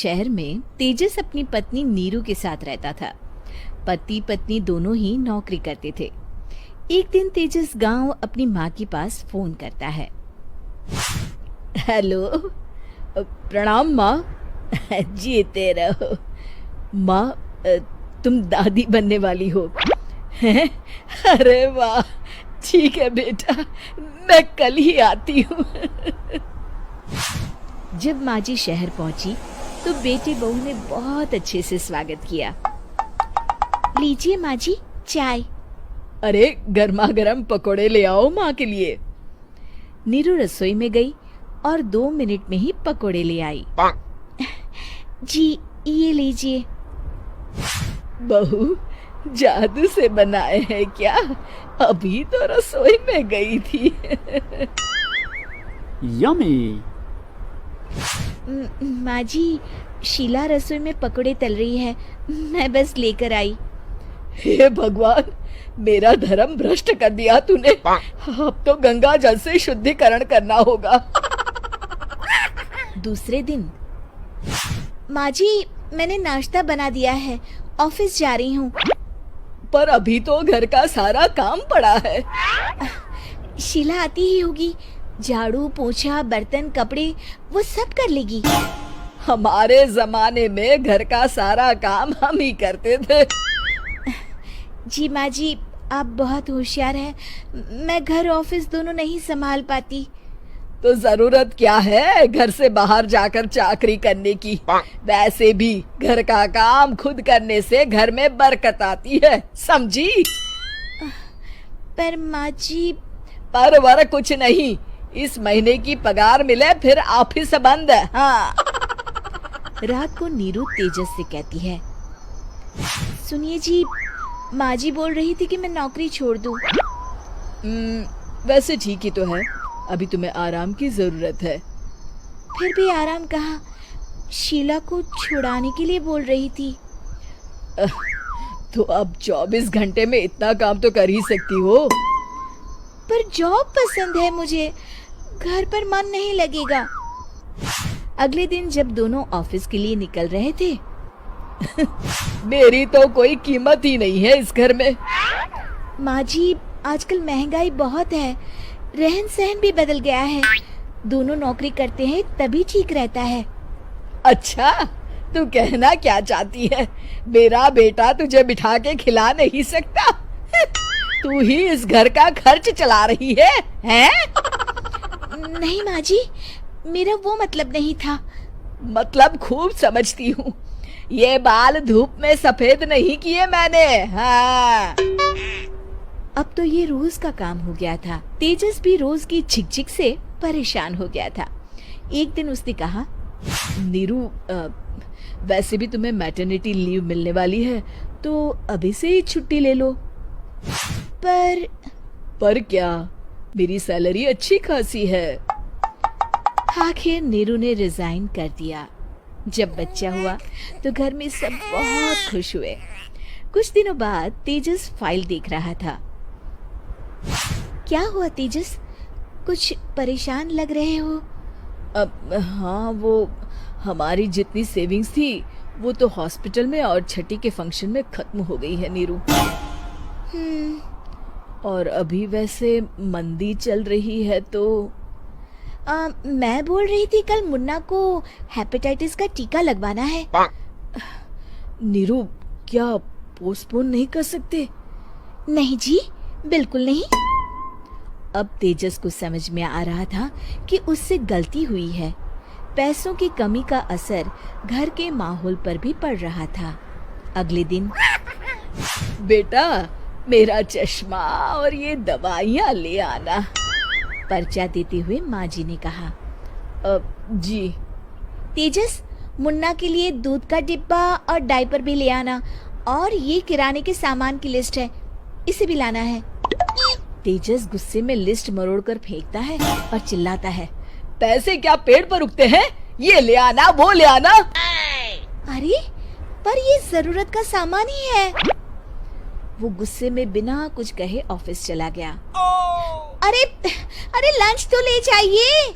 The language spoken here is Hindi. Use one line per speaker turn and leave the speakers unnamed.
शहर में तेजस अपनी पत्नी नीरू के साथ रहता था। पति पत्नी दोनों ही नौकरी करते थे। एक दिन तेजस गांव अपनी माँ के पास फोन करता है। हेलो, प्रणाम माँ। जीते रहो माँ, तुम दादी बनने वाली हो हैं? अरे वाह, ठीक है बेटा, मैं कल ही आती हूँ। जब माँ जी शहर पहुंची तो बेटे बहू ने बहुत अच्छे से स्वागत किया। लीजिए माँ जी, चाय। अरे गर्मा गर्म पकोड़े ले आओ माँ के लिए। नीरू रसोई में गई और 2 मिनट में ही पकोड़े ले आई। जी ये लीजिए। बहू जादू से बनाए हैं क्या? अभी तो रसोई में गई थी।
यम्मी।
माँ जी, शीला रसोई में पकोड़े तल रही है, मैं बस लेकर आई। हे भगवान, मेरा धर्म भ्रष्ट कर दिया तूने। अब तो गंगा जल से शुद्धिकरण करना होगा। दूसरे दिन, माँ जी मैंने नाश्ता बना दिया है, ऑफिस जा रही हूँ। पर अभी तो घर का सारा काम पड़ा है। शीला आती ही होगी, झाड़ू पोछा बर्तन कपड़े वो सब कर लेगी। हमारे जमाने में घर का सारा काम हम ही करते थे। जी माँ जी, आप बहुत होशियार हैं, मैं घर ऑफिस दोनों नहीं संभाल पाती। तो जरूरत क्या है घर से बाहर जाकर चाकरी करने की? वैसे भी घर का काम खुद करने से घर में बरकत आती है, समझी? पर माँ जी। पर वर कुछ नहीं, इस महीने की पगार मिले फिर ऑफिस बंद। हाँ। रात को नीरू तेजस से कहती है, सुनिए जी, माँ जी बोल रही थी कि मैं नौकरी छोड़ दूं। वैसे ठीक ही तो है, अभी तुम्हें आराम की जरूरत है। फिर भी आराम कहाँ, शीला को छुड़ाने के लिए बोल रही थी। तो अब 24 घंटे में इतना काम तो कर ही सकती हो। पर जॉब पसंद है मुझे, घर पर मन नहीं लगेगा। अगले दिन जब दोनों ऑफिस के लिए निकल रहे थे, मेरी तो कोई कीमत ही नहीं है इस घर में। माँ जी, आजकल महंगाई बहुत है, रहन सहन भी बदल गया है, दोनों नौकरी करते हैं तभी ठीक रहता है। अच्छा, तू कहना क्या चाहती है? मेरा बेटा तुझे बिठा के खिला नहीं सकता? तू ही इस घर का खर्च चला रही है, हैं? नहीं माँ जी, मेरा वो मतलब नहीं था। मतलब खूब समझती हूँ, ये बाल धूप में सफेद नहीं किए मैंने। हाँ। अब तो ये रोज का काम हो गया था। तेजस भी रोज की झिकझिक से परेशान हो गया था। एक दिन उसने कहा, नीरू, वैसे भी तुम्हें मैटरनिटी लीव मिलने वाली है, तो अभी से ही छुट्टी ले लो। पर क्या, मेरी सैलरी अच्छी खासी है। आखिर नीरू ने रिजाइन कर दिया। जब बच्चा हुआ तो घर में सब बहुत खुश हुए। कुछ दिनों बाद तेजस फाइल देख रहा था। क्या हुआ तेजस, कुछ परेशान लग रहे हो? हाँ, वो हमारी जितनी सेविंग्स थी वो तो हॉस्पिटल में और छठी के फंक्शन में खत्म हो गई है नीरू। और अभी वैसे मंदी चल रही है तो मैं बोल रही थी कल मुन्ना को हेपेटाइटिस का टीका लगवाना है। नीरू, क्या पोस्टपोन नहीं कर सकते? नहीं जी, बिल्कुल नहीं। अब तेजस को समझ में आ रहा था कि उससे गलती हुई है। पैसों की कमी का असर घर के माहौल पर भी पड़ रहा था। अगले दिन, बेटा मेरा चश्मा और ये दवाइयाँ ले आना, पर्चा देते हुए माँ जी ने कहा। जी। तेजस, मुन्ना के लिए दूध का डिब्बा और डायपर भी ले आना, और ये किराने के सामान की लिस्ट है, इसे भी लाना है। तेजस गुस्से में लिस्ट मरोड़कर फेंकता है और चिल्लाता है, पैसे क्या पेड़ पर उगते हैं? ये ले आना, वो ले आना। अरे पर ये जरूरत का सामान ही है। वो गुस्से में बिना कुछ कहे ऑफिस चला गया। अरे लंच तो ले जाइए।